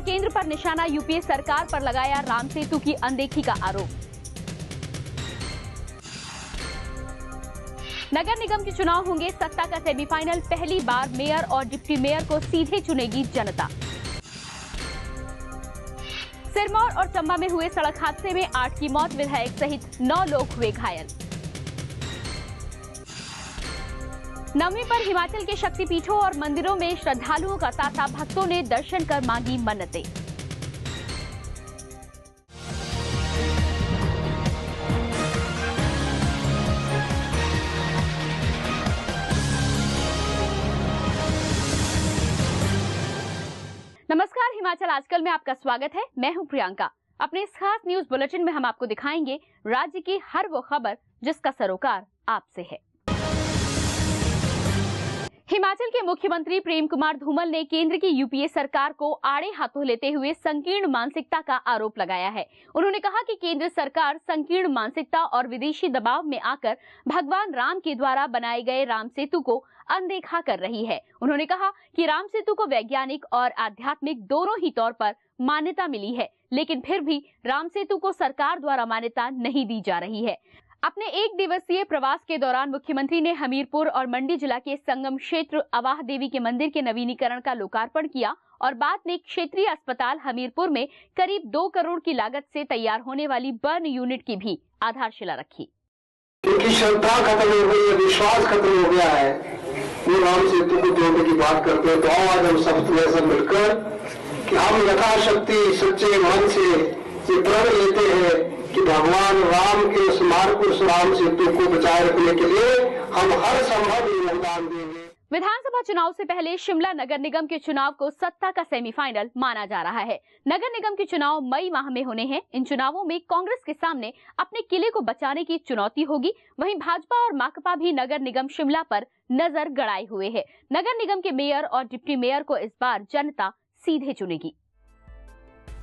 केंद्र पर निशाना, यूपीए सरकार पर लगाया राम सेतु की अनदेखी का आरोप। नगर निगम के चुनाव होंगे सत्ता का सेमीफाइनल, पहली बार मेयर और डिप्टी मेयर को सीधे चुनेगी जनता। सिरमौर और चंबा में हुए सड़क हादसे में 8 की मौत, विधायक सहित 9 लोग हुए घायल। नवमी पर हिमाचल के शक्तिपीठों और मंदिरों में श्रद्धालुओं का तांता, भक्तों ने दर्शन कर मांगी मन्नतें। नमस्कार, हिमाचल आजकल में आपका स्वागत है। मैं हूं प्रियंका। अपने इस खास न्यूज बुलेटिन में हम आपको दिखाएंगे राज्य की हर वो खबर जिसका सरोकार आपसे है। हिमाचल के मुख्यमंत्री प्रेम कुमार धूमल ने केंद्र की यूपीए सरकार को आड़े हाथों लेते हुए संकीर्ण मानसिकता का आरोप लगाया है। उन्होंने कहा कि केंद्र सरकार संकीर्ण मानसिकता और विदेशी दबाव में आकर भगवान राम के द्वारा बनाए गए राम सेतु को अनदेखा कर रही है। उन्होंने कहा कि राम सेतु को वैज्ञानिक और आध्यात्मिक दोनों ही तौर पर मान्यता मिली है, लेकिन फिर भी राम सेतु को सरकार द्वारा मान्यता नहीं दी जा रही है। अपने 1 दिवसीय प्रवास के दौरान मुख्यमंत्री ने हमीरपुर और मंडी जिला के संगम क्षेत्र अवाह देवी के मंदिर के नवीनीकरण का लोकार्पण किया और बाद में क्षेत्रीय अस्पताल हमीरपुर में करीब 2 करोड़ की लागत से तैयार होने वाली बर्न यूनिट की भी आधारशिला रखी। उनकी श्रद्धा खत्म हो गई है, विश्वास खत्म हो गया है। वो राम सेतु को जोड़ने की बात करते हैं तो आज हम सब ऐसा मिलकर कि हम यथाशक्ति सच्चे मन से ये प्रण लेते हैं कि भगवान राम के उस मार्ग पुरुष राम सेतु को बचाए रखने के लिए हम हर संभव योगदान देंगे। विधानसभा चुनाव से पहले शिमला नगर निगम के चुनाव को सत्ता का सेमीफाइनल माना जा रहा है। नगर निगम के चुनाव मई माह में होने हैं। इन चुनावों में कांग्रेस के सामने अपने किले को बचाने की चुनौती होगी। वहीं भाजपा और माकपा भी नगर निगम शिमला पर नजर गड़ाए हुए है। नगर निगम के मेयर और डिप्टी मेयर को इस बार जनता सीधे चुनेगी।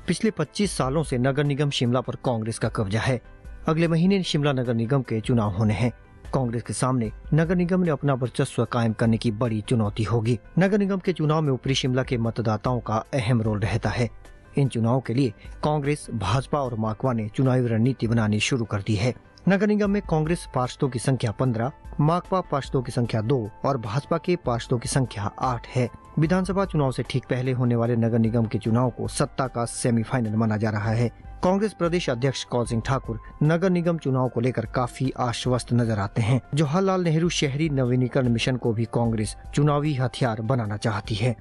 पिछले 25 सालों से नगर निगम शिमला पर कांग्रेस का कब्जा है। अगले महीने शिमला नगर निगम के चुनाव होने हैं। कांग्रेस के सामने नगर निगम ने अपना वर्चस्व कायम करने की बड़ी चुनौती होगी। नगर निगम के चुनाव में ऊपरी शिमला के मतदाताओं का अहम रोल रहता है। इन चुनावों के लिए कांग्रेस, भाजपा और माकपा ने चुनावी रणनीति बनानी शुरू कर दी है। नगर निगम में कांग्रेस पार्षदों की संख्या 15, माकपा पार्षदों की संख्या 2 और भाजपा के पार्षदों की संख्या 8 है। विधानसभा चुनाव से ठीक पहले होने वाले नगर निगम के चुनाव को सत्ता का सेमीफाइनल माना जा रहा है। कांग्रेस प्रदेश अध्यक्ष कौल सिंह ठाकुर नगर निगम चुनाव को लेकर काफी आश्वस्त नजर आते हैं। जवाहरलाल नेहरू शहरी नवीनीकरण मिशन को भी कांग्रेस चुनावी हथियार बनाना चाहती है।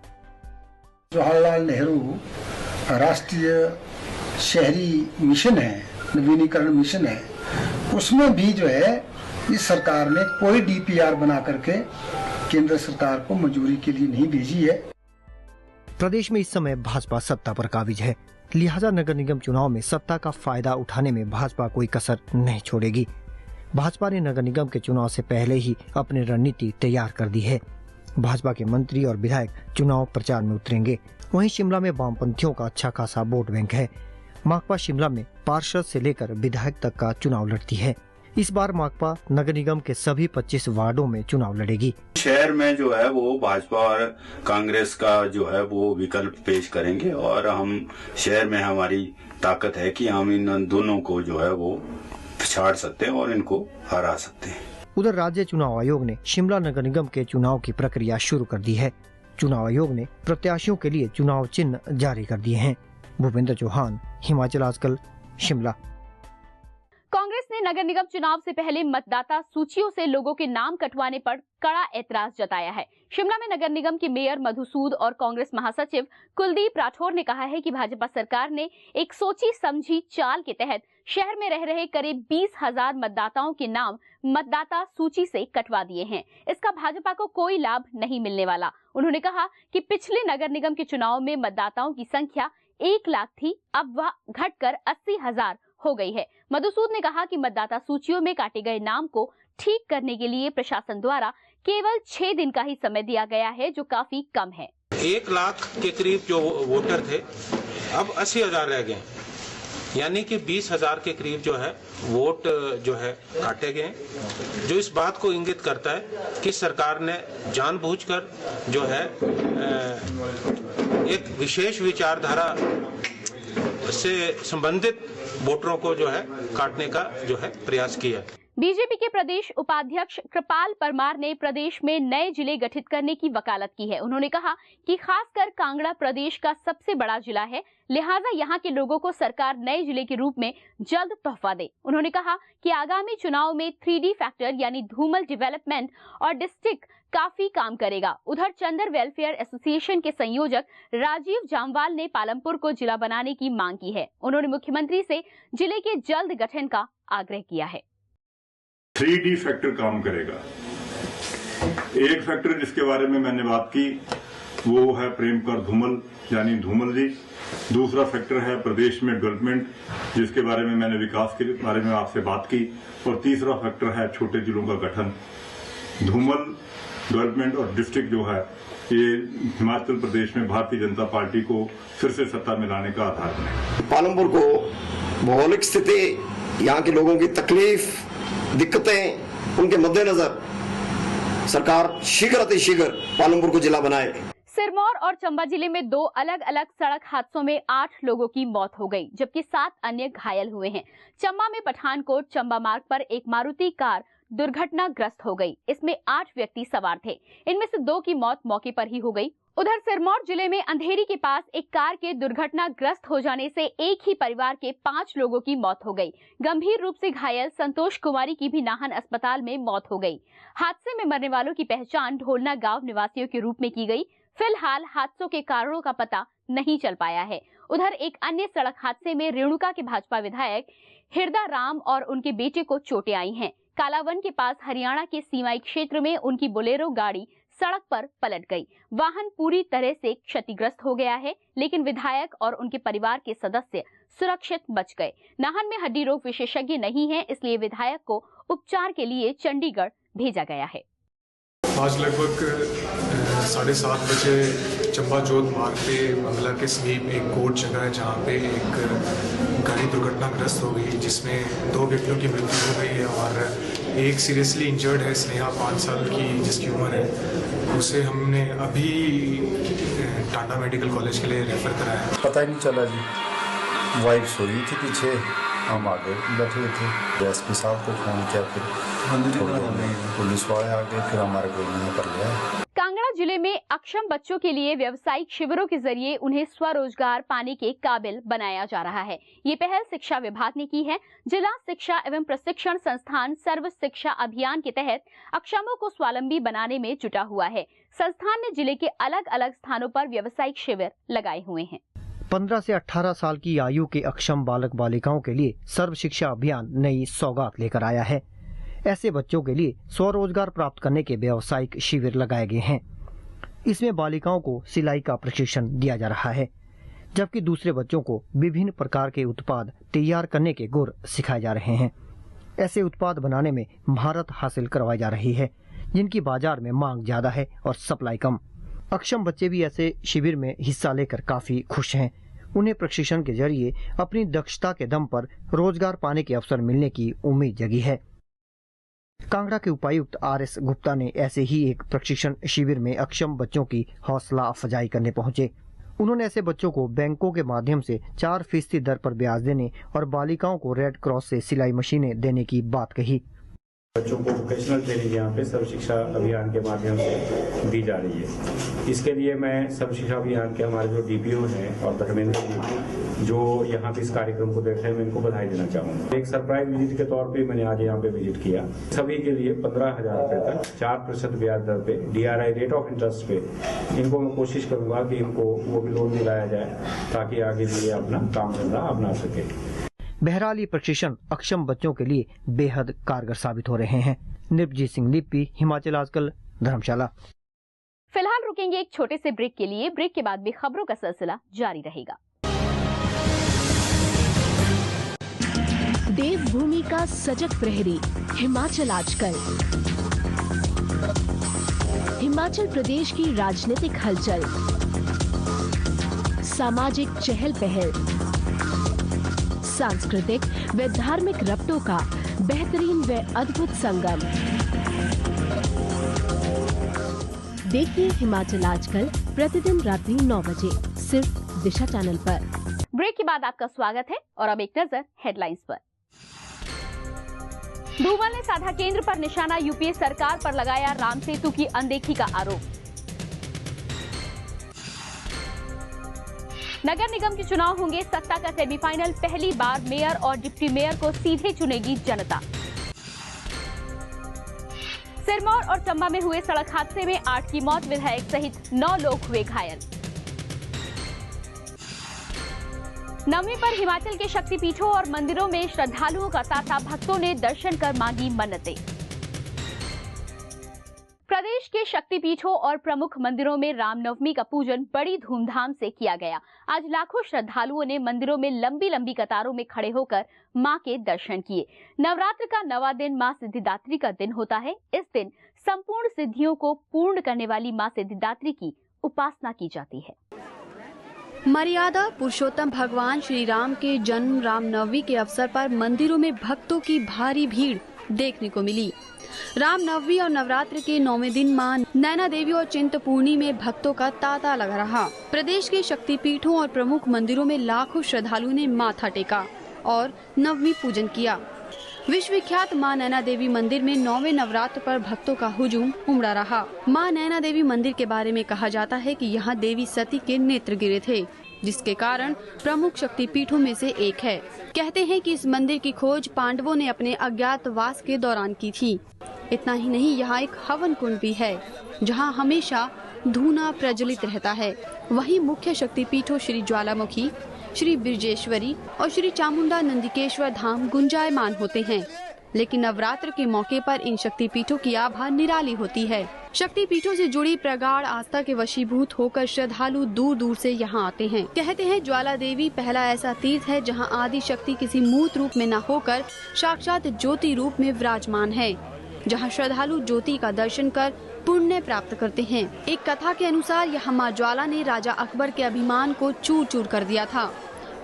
जवाहरलाल नेहरू राष्ट्रीय शहरी मिशन है, नवीनीकरण मिशन है, उसमें भी जो है इस सरकार ने कोई डीपीआर बना करके केंद्र सरकार को मंजूरी के लिए नहीं भेजी है। प्रदेश में इस समय भाजपा सत्ता पर काबिज है, लिहाजा नगर निगम चुनाव में सत्ता का फायदा उठाने में भाजपा कोई कसर नहीं छोड़ेगी। भाजपा ने नगर निगम के चुनाव से पहले ही अपनी रणनीति तैयार कर दी है। भाजपा के मंत्री और विधायक चुनाव प्रचार में उतरेंगे। वहीं शिमला में वामपंथियों का अच्छा खासा वोट बैंक है। माकपा शिमला में पार्षद से लेकर विधायक तक का चुनाव लड़ती है। इस बार माकपा नगर निगम के सभी 25 वार्डों में चुनाव लड़ेगी। शहर में जो है वो भाजपा और कांग्रेस का जो है वो विकल्प पेश करेंगे और हम शहर में हमारी ताकत है कि हम इन दोनों को जो है वो छाड़ सकते हैं और इनको हरा सकते हैं। उधर राज्य चुनाव आयोग ने शिमला नगर निगम के चुनाव की प्रक्रिया शुरू कर दी है। चुनाव आयोग ने प्रत्याशियों के लिए चुनाव चिन्ह जारी कर दिए हैं। भूपेंद्र चौहान, हिमाचल आजकल, शिमला। कांग्रेस ने नगर निगम चुनाव से पहले मतदाता सूचियों से लोगों के नाम कटवाने पर कड़ा ऐतराज जताया है। शिमला में नगर निगम के मेयर मधुसूद और कांग्रेस महासचिव कुलदीप राठौर ने कहा है कि भाजपा सरकार ने एक सोची समझी चाल के तहत शहर में रह रहे करीब 20,000 मतदाताओं के नाम मतदाता सूची से कटवा दिए हैं। इसका भाजपा को कोई लाभ नहीं मिलने वाला। उन्होंने कहा कि पिछले नगर निगम के चुनाव में मतदाताओं की संख्या 1 लाख थी, अब वह घटकर 80,000 हो गई है। मधुसूद ने कहा कि मतदाता सूचियों में काटे गए नाम को ठीक करने के लिए प्रशासन द्वारा केवल 6 दिन का ही समय दिया गया है, जो काफी कम है। 1 लाख के करीब जो वोटर थे, अब 80,000 रह गए, यानी कि 20,000 के करीब जो है वोट जो है काटे गए, जो इस बात को इंगित करता है कि सरकार ने जानबूझकर जो है एक विशेष विचारधारा से संबंधित वोटरों को जो है काटने का जो है प्रयास किया। बीजेपी के प्रदेश उपाध्यक्ष कृपाल परमार ने प्रदेश में नए जिले गठित करने की वकालत की है। उन्होंने कहा कि खासकर कांगड़ा प्रदेश का सबसे बड़ा जिला है, लिहाजा यहां के लोगों को सरकार नए जिले के रूप में जल्द तोहफा दे। उन्होंने कहा कि आगामी चुनाव में 3D फैक्टर यानी धूमल डेवलपमेंट और डिस्ट्रिक्ट काफी काम करेगा। उधर चंदर वेलफेयर एसोसिएशन के संयोजक राजीव जामवाल ने पालमपुर को जिला बनाने की मांग की है। उन्होंने मुख्यमंत्री से जिले के जल्द गठन का आग्रह किया है। 3D फैक्टर काम करेगा। एक फैक्टर जिसके बारे में मैंने बात की वो है प्रेमकर धूमल यानी धूमल जी। दूसरा फैक्टर है प्रदेश में डेवलपमेंट, जिसके बारे में मैंने विकास के बारे में आपसे बात की। और तीसरा फैक्टर है छोटे जिलों का गठन। धूमल डेवलपमेंट और डिस्ट्रिक्ट जो है ये हिमाचल प्रदेश में भारतीय जनता पार्टी को फिर से सत्ता में लाने का आधार बने। पालमपुर को भौगोलिक स्थिति, यहाँ के लोगों की तकलीफ, दिक्कतें, उनके मद्देनजर सरकार शीघ्र अतिशीघ्र पालमपुर को जिला बनाए। सिरमौर और चंबा जिले में 2 अलग अलग सड़क हादसों में 8 लोगों की मौत हो गई, जबकि 7 अन्य घायल हुए हैं। चंबा में पठानकोट चंबा मार्ग पर एक मारुति कार दुर्घटनाग्रस्त हो गई। इसमें 8 व्यक्ति सवार थे, इनमें से 2 की मौत मौके पर ही हो गई। उधर सिरमौर जिले में अंधेरी के पास एक कार के दुर्घटनाग्रस्त हो जाने से एक ही परिवार के 5 लोगों की मौत हो गई। गंभीर रूप से घायल संतोष कुमारी की भी नाहन अस्पताल में मौत हो गई। हादसे में मरने वालों की पहचान ढोलना गांव निवासियों के रूप में की गई। फिलहाल हादसों के कारणों का पता नहीं चल पाया है। उधर एक अन्य सड़क हादसे में रेणुका के भाजपा विधायक हृदय राम और उनके बेटे को चोटें आई हैं। कालावन के पास हरियाणा के सीमाई क्षेत्र में उनकी बोलेरो गाड़ी सड़क पर पलट गई। वाहन पूरी तरह से क्षतिग्रस्त हो गया है, लेकिन विधायक और उनके परिवार के सदस्य सुरक्षित बच गए। नाहन में हड्डी रोग विशेषज्ञ नहीं है, इसलिए विधायक को उपचार के लिए चंडीगढ़ भेजा गया है। आज लगभग 7:30 बजे चंबा जोत मार्ग पे मंगला के समीप एक कोट जगह है जहाँ पे एक गाड़ी दुर्घटनाग्रस्त हो गई, जिसमें 2 व्यक्तियों की मृत्यु हो गई है और एक सीरियसली इंजर्ड है, स्नेहा 5 साल की जिसकी उम्र है। उसे हमने अभी टाटा मेडिकल कॉलेज के लिए रेफर कराया। पता ही नहीं चला जी, वाइफ सो रही थी पीछे, हम आगे बैठे थे। एसपी साहब को फोन किया, फिर पुलिस वाले आ गए, फिर हमारे को यहाँ पर लिया। कांगड़ा जिले में अक्षम बच्चों के लिए व्यावसायिक शिविरों के जरिए उन्हें स्वरोजगार पाने के काबिल बनाया जा रहा है। ये पहल शिक्षा विभाग ने की है। जिला शिक्षा एवं प्रशिक्षण संस्थान सर्व शिक्षा अभियान के तहत अक्षमों को स्वावलंबी बनाने में जुटा हुआ है। संस्थान ने जिले के अलग अलग स्थानों पर व्यावसायिक शिविर लगाए हुए हैं। 15 से 18 साल की आयु के अक्षम बालक बालिकाओं के लिए सर्व शिक्षा अभियान नई सौगात लेकर आया है। ऐसे बच्चों के लिए स्वरोजगार प्राप्त करने के व्यावसायिक शिविर लगाए गए हैं। इसमें बालिकाओं को सिलाई का प्रशिक्षण दिया जा रहा है, जबकि दूसरे बच्चों को विभिन्न प्रकार के उत्पाद तैयार करने के गुर सिखाए जा रहे हैं। ऐसे उत्पाद बनाने में महारत हासिल करवाई जा रही है, जिनकी बाजार में मांग ज्यादा है और सप्लाई कम। अक्षम बच्चे भी ऐसे शिविर में हिस्सा लेकर काफी खुश हैं। उन्हें प्रशिक्षण के जरिए अपनी दक्षता के दम पर रोजगार पाने के अवसर मिलने की उम्मीद जगी है। कांगड़ा के उपायुक्त RS गुप्ता ने ऐसे ही एक प्रशिक्षण शिविर में अक्षम बच्चों की हौसला अफजाई करने पहुंचे। उन्होंने ऐसे बच्चों को बैंकों के माध्यम से 4% दर पर ब्याज देने और बालिकाओं को रेड क्रॉस से सिलाई मशीनें देने की बात कही। बच्चों को वोकेशनल ट्रेनिंग यहाँ पे सर्व शिक्षा अभियान के माध्यम से दी जा रही है। इसके लिए मैं सर्व शिक्षा अभियान के हमारे जो DPO हैं और धर्मेंद्र जी जो यहाँ पे इस कार्यक्रम को देख रहे हैं, मैं इनको बधाई देना चाहूँगा। एक सरप्राइज विजिट के तौर पे मैंने आज यहाँ पे विजिट किया। सभी के लिए 15,000 रुपए तक 4% ब्याज दर पे DRI रेट ऑफ इंटरेस्ट पे इनको मैं कोशिश करूंगा कि इनको वो भी लोन दिलाया जाए ताकि आगे भी अपना काम धंधा अपना सके। बहरहाल ये प्रशिक्षण अक्षम बच्चों के लिए बेहद कारगर साबित हो रहे हैं। निर्भजीत सिंह लिप्पी, हिमाचल आजकल, धर्मशाला। फिलहाल रुकेंगे एक छोटे से ब्रेक के लिए। ब्रेक के बाद भी खबरों का सिलसिला जारी रहेगा। देवभूमि का सजग प्रहरी, हिमाचल आजकल। हिमाचल प्रदेश की राजनीतिक हलचल, सामाजिक चहल पहल, सांस्कृतिक व धार्मिक रबतों का बेहतरीन व अद्भुत संगम। देखिए हिमाचल आजकल प्रतिदिन रात्रि 9 बजे सिर्फ दिशा चैनल पर। ब्रेक के बाद आपका स्वागत है और अब एक नजर हेडलाइंस पर। धूमल ने साधा केंद्र पर निशाना, यूपीए सरकार पर लगाया राम सेतु की अनदेखी का आरोप। नगर निगम के चुनाव होंगे सत्ता का सेमीफाइनल, पहली बार मेयर और डिप्टी मेयर को सीधे चुनेगी जनता। सिरमौर और चंबा में हुए सड़क हादसे में 8 की मौत, विधायक सहित 9 लोग हुए घायल। नवमी पर हिमाचल के शक्तिपीठों और मंदिरों में श्रद्धालुओं का तांता, भक्तों ने दर्शन कर मांगी मन्नतें। प्रदेश के शक्तिपीठों और प्रमुख मंदिरों में रामनवमी का पूजन बड़ी धूमधाम से किया गया। आज लाखों श्रद्धालुओं ने मंदिरों में लंबी लंबी कतारों में खड़े होकर मां के दर्शन किए। नवरात्र का 9वां दिन मां सिद्धिदात्री का दिन होता है। इस दिन संपूर्ण सिद्धियों को पूर्ण करने वाली मां सिद्धिदात्री की उपासना की जाती है। मर्यादा पुरुषोत्तम भगवान श्री राम के जन्म रामनवमी के अवसर पर मंदिरों में भक्तों की भारी भीड़ देखने को मिली। रामनवमी और नवरात्र के 9वें दिन मां नैना देवी और चिंतपूर्णी में भक्तों का तांता लगा रहा। प्रदेश के शक्तिपीठों और प्रमुख मंदिरों में लाखों श्रद्धालुओं ने माथा टेका और नवमी पूजन किया। विश्व विख्यात मां नैना देवी मंदिर में 9वें नवरात्र पर भक्तों का हुजूम उमड़ा रहा। मां नैना देवी मंदिर के बारे में कहा जाता है कि यहाँ देवी सती के नेत्र गिरे थे, जिसके कारण प्रमुख शक्तिपीठों में से एक है। कहते हैं कि इस मंदिर की खोज पांडवों ने अपने अज्ञातवास के दौरान की थी। इतना ही नहीं, यहाँ एक हवन कुंड भी है, जहाँ हमेशा धूना प्रज्वलित रहता है। वहीं मुख्य शक्तिपीठों श्री ज्वालामुखी, श्री बिरजेश्वरी और श्री चामुंडा नंदिकेश्वर धाम गुंजायमान होते हैं। लेकिन नवरात्र के मौके पर इन शक्तिपीठों की आभा निराली होती है। शक्तिपीठों से जुड़ी प्रगाढ़ आस्था के वशीभूत होकर श्रद्धालु दूर दूर से यहाँ आते हैं। कहते हैं ज्वाला देवी पहला ऐसा तीर्थ है जहाँ आदि शक्ति किसी मूर्त रूप में न होकर साक्षात ज्योति रूप में विराजमान है, जहाँ श्रद्धालु ज्योति का दर्शन कर पुण्य प्राप्त करते हैं। एक कथा के अनुसार यहाँ माँ ज्वाला ने राजा अकबर के अभिमान को चूर चूर कर दिया था।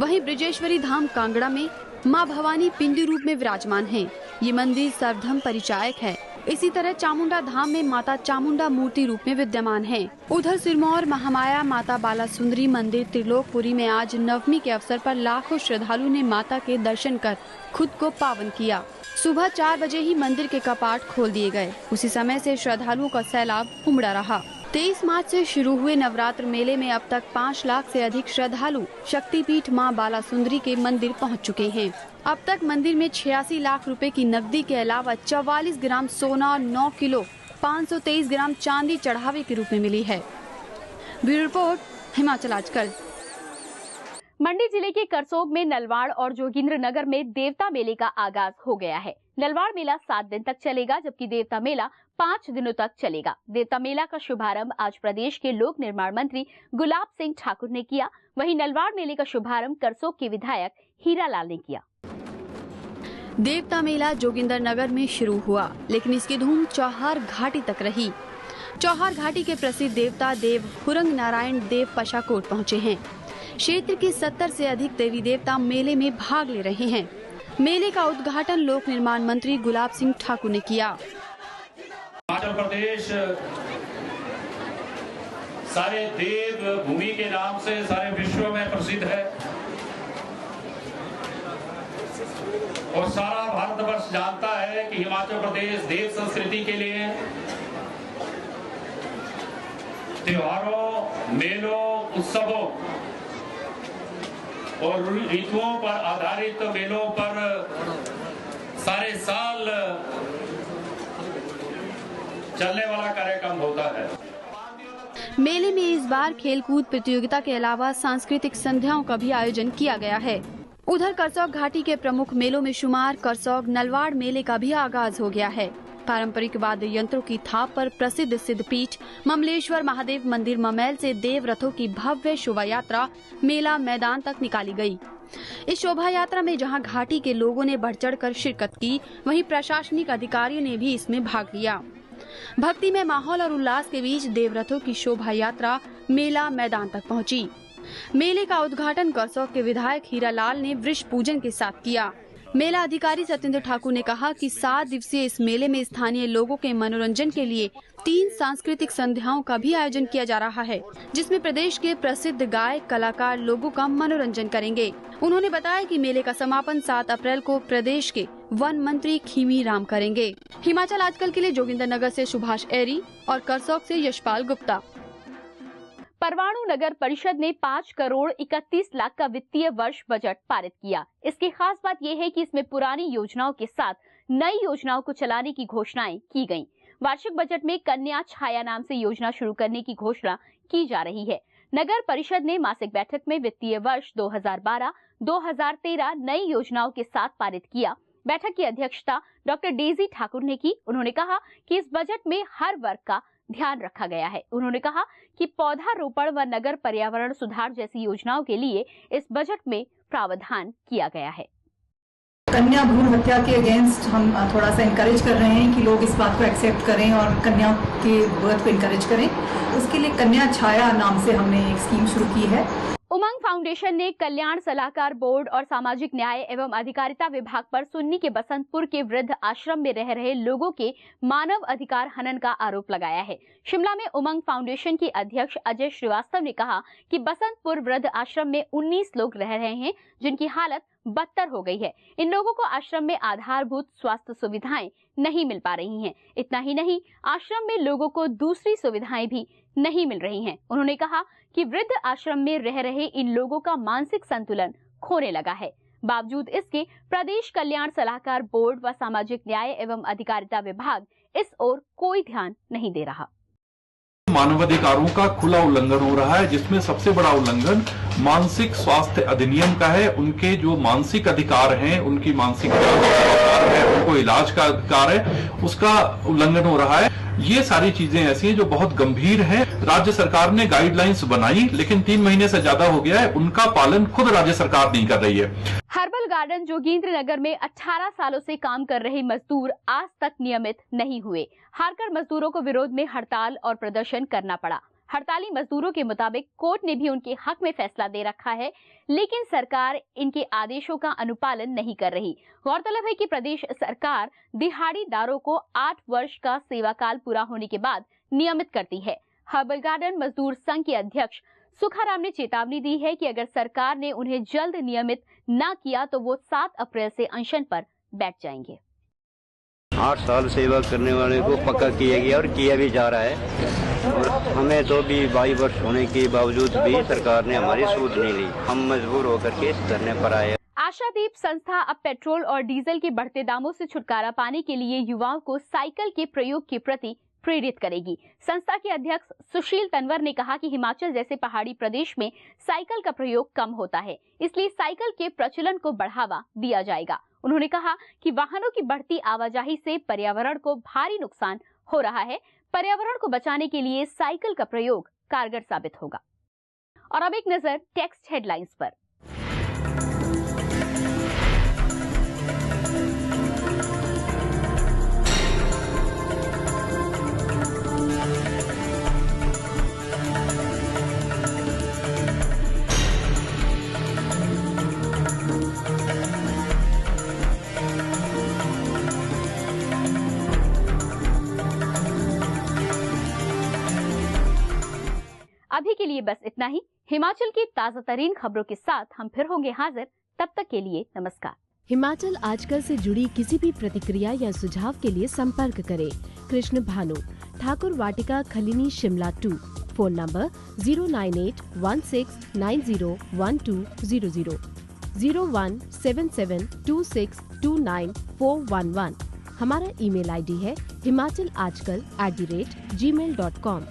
वहीं ब्रजेश्वरी धाम कांगड़ा में माँ भवानी पिंडी रूप में विराजमान है। ये मंदिर सर्वधर्म परिचायक है। इसी तरह चामुंडा धाम में माता चामुंडा मूर्ति रूप में विद्यमान है। उधर सिरमौर महामाया माता बाला सुंदरी मंदिर त्रिलोकपुरी में आज नवमी के अवसर पर लाखों श्रद्धालु ने माता के दर्शन कर खुद को पावन किया। सुबह 4 बजे ही मंदिर के कपाट खोल दिए गए। उसी समय से श्रद्धालुओं का सैलाब उमड़ा रहा। 23 मार्च से शुरू हुए नवरात्र मेले में अब तक 5 लाख से अधिक श्रद्धालु शक्तिपीठ मां बाला सुंदरी के मंदिर पहुंच चुके हैं। अब तक मंदिर में 86 लाख रुपए की नकदी के अलावा 44 ग्राम सोना, 9 किलो 523 ग्राम चांदी चढ़ावे के रूप में मिली है। ब्यूरो रिपोर्ट, हिमाचल आजकल। मंडी जिले के करसोग में नलवाड़ और जोगिंद्र नगर में देवता मेले का आगाज हो गया है। नलवाड़ मेला 7 दिन तक चलेगा, जबकि देवता मेला 5 दिनों तक चलेगा। देवता मेला का शुभारंभ आज प्रदेश के लोक निर्माण मंत्री गुलाब सिंह ठाकुर ने किया। वहीं नलवाड़ मेले का शुभारंभ करसोग के विधायक हीरालाल ने किया। देवता मेला जोगिंदर नगर में शुरू हुआ, लेकिन इसकी धूम चौहार घाटी तक रही। चौहार घाटी के प्रसिद्ध देवता देव हुरंग नारायण देव पशाकोट पहुँचे हैं। क्षेत्र के 70 से अधिक देवी देवता मेले में भाग ले रहे हैं। मेले का उद्घाटन लोक निर्माण मंत्री गुलाब सिंह ठाकुर ने किया। हिमाचल प्रदेश सारे देव भूमि के नाम से सारे विश्व में प्रसिद्ध है और सारा भारतवर्ष जानता है कि हिमाचल प्रदेश देव संस्कृति के लिए त्योहारों, मेलों, उत्सवों और ऋतुओं पर आधारित मेलों पर सारे साल चलने वाला कार्यक्रम होता है। मेले में इस बार खेलकूद प्रतियोगिता के अलावा सांस्कृतिक संध्याओं का भी आयोजन किया गया है। उधर करसोग घाटी के प्रमुख मेलों में शुमार करसोग नलवाड़ मेले का भी आगाज हो गया है। पारंपरिक वाद्य यंत्रों की थाप पर प्रसिद्ध सिद्धपीठ ममलेश्वर महादेव मंदिर ममैल से देव रथों की भव्य शोभा यात्रा मेला मैदान तक निकाली गई। इस शोभा यात्रा में जहां घाटी के लोगों ने बढ़ चढ़कर शिरकत की, वहीं प्रशासनिक अधिकारियों ने भी इसमें भाग लिया। भक्ति में माहौल और उल्लास के बीच देवरथों की शोभा यात्रा मेला मैदान तक पहुंची। मेले का उद्घाटन करसोग के विधायक हीरालाल ने वृक्ष पूजन के साथ किया। मेला अधिकारी सत्येंद्र ठाकुर ने कहा कि 7 दिवसीय इस मेले में स्थानीय लोगों के मनोरंजन के लिए 3 सांस्कृतिक संध्याओं का भी आयोजन किया जा रहा है, जिसमें प्रदेश के प्रसिद्ध गायक कलाकार लोगों का मनोरंजन करेंगे। उन्होंने बताया कि मेले का समापन 7 अप्रैल को प्रदेश के वन मंत्री खीमी राम करेंगे। हिमाचल आजकल के लिए जोगिंदर नगर से सुभाष एरी और करसोग से यशपाल गुप्ता। परवाणु नगर परिषद ने 5 करोड़ 31 लाख का वित्तीय वर्ष बजट पारित किया। इसकी खास बात यह है कि इसमें पुरानी योजनाओं के साथ नई योजनाओं को चलाने की घोषणाएं की गईं। वार्षिक बजट में कन्या छाया नाम से योजना शुरू करने की घोषणा की जा रही है। नगर परिषद ने मासिक बैठक में वित्तीय वर्ष 2012-2013 नई योजनाओं के साथ पारित किया। बैठक की अध्यक्षता डॉक्टर डेजी ठाकुर ने की। उन्होंने कहा कि इस बजट में हर वर्ग का ध्यान रखा गया है। उन्होंने कहा कि पौधारोपण व नगर पर्यावरण सुधार जैसी योजनाओं के लिए इस बजट में प्रावधान किया गया है। कन्या भ्रूण हत्या के अगेंस्ट हम थोड़ा सा इनकरेज कर रहे हैं कि लोग इस बात को एक्सेप्ट करें और कन्या के बर्थ को इनकरेज करें। उसके लिए कन्या छाया नाम से हमने एक स्कीम शुरू की है। उमंग फाउंडेशन ने कल्याण सलाहकार बोर्ड और सामाजिक न्याय एवं अधिकारिता विभाग पर सुन्नी के बसंतपुर के वृद्ध आश्रम में रह रहे लोगों के मानव अधिकार हनन का आरोप लगाया है। शिमला में उमंग फाउंडेशन के अध्यक्ष अजय श्रीवास्तव ने कहा कि बसंतपुर वृद्ध आश्रम में 19 लोग रह रहे हैं जिनकी हालत बदतर हो गई है। इन लोगों को आश्रम में आधारभूत स्वास्थ्य सुविधाएं नहीं मिल पा रही हैं। इतना ही नहीं, आश्रम में लोगों को दूसरी सुविधाएं भी नहीं मिल रही हैं। उन्होंने कहा कि वृद्ध आश्रम में रह रहे इन लोगों का मानसिक संतुलन खोने लगा है। बावजूद इसके प्रदेश कल्याण सलाहकार बोर्ड व सामाजिक न्याय एवं अधिकारिता विभाग इस ओर कोई ध्यान नहीं दे रहा। मानवाधिकारों का खुला उल्लंघन हो रहा है, जिसमें सबसे बड़ा उल्लंघन मानसिक स्वास्थ्य अधिनियम का है। उनके जो मानसिक अधिकार हैं, उनकी मानसिक अधिकार है, उनको इलाज का अधिकार है, उसका उल्लंघन हो रहा है। ये सारी चीजें ऐसी हैं जो बहुत गंभीर हैं। राज्य सरकार ने गाइडलाइंस बनाई, लेकिन 3 महीने से ज्यादा हो गया है, उनका पालन खुद राज्य सरकार नहीं कर रही है। हर्बल गार्डन जोगिंद्र नगर में 18 सालों से काम कर रहे मजदूर आज तक नियमित नहीं हुए। हारकर मजदूरों को विरोध में हड़ताल और प्रदर्शन करना पड़ा। हड़ताली मजदूरों के मुताबिक कोर्ट ने भी उनके हक में फैसला दे रखा है, लेकिन सरकार इनके आदेशों का अनुपालन नहीं कर रही। गौरतलब है कि प्रदेश सरकार दिहाड़ीदारों को 8 वर्ष का सेवा काल पूरा होने के बाद नियमित करती है। हर्बल गार्डन मजदूर संघ के अध्यक्ष सुखाराम ने चेतावनी दी है कि अगर सरकार ने उन्हें जल्द नियमित न किया तो वो 7 अप्रैल से अनशन पर बैठ जाएंगे। 8 साल सेवा करने वाले को पक्का किया गया और किया भी जा रहा है, और हमें तो भी 22 वर्ष होने के बावजूद भी सरकार ने हमारी सूझ नहीं ली। हम मजबूर होकर के इस धरने पर आए। आशादीप संस्था अब पेट्रोल और डीजल के बढ़ते दामों से छुटकारा पाने के लिए युवाओं को साइकिल के प्रयोग के प्रति प्रेरित करेगी। संस्था के अध्यक्ष सुशील तनवर ने कहा कि हिमाचल जैसे पहाड़ी प्रदेश में साइकिल का प्रयोग कम होता है, इसलिए साइकिल के प्रचलन को बढ़ावा दिया जाएगा। उन्होंने कहा कि वाहनों की बढ़ती आवाजाही से पर्यावरण को भारी नुकसान हो रहा है। पर्यावरण को बचाने के लिए साइकिल का प्रयोग कारगर साबित होगा। और अब एक नजर टेक्स्ट हेडलाइंस पर। अभी के लिए बस इतना ही। हिमाचल की ताजा तरीन खबरों के साथ हम फिर होंगे हाजिर। तब तक के लिए नमस्कार। हिमाचल आजकल से जुड़ी किसी भी प्रतिक्रिया या सुझाव के लिए संपर्क करें कृष्ण भानु, ठाकुर वाटिका, खलीनी, शिमला 2। Phone number 09816901200, 017726294111। हमारा ईमेल आईडी है himachalastkal@gmail.com।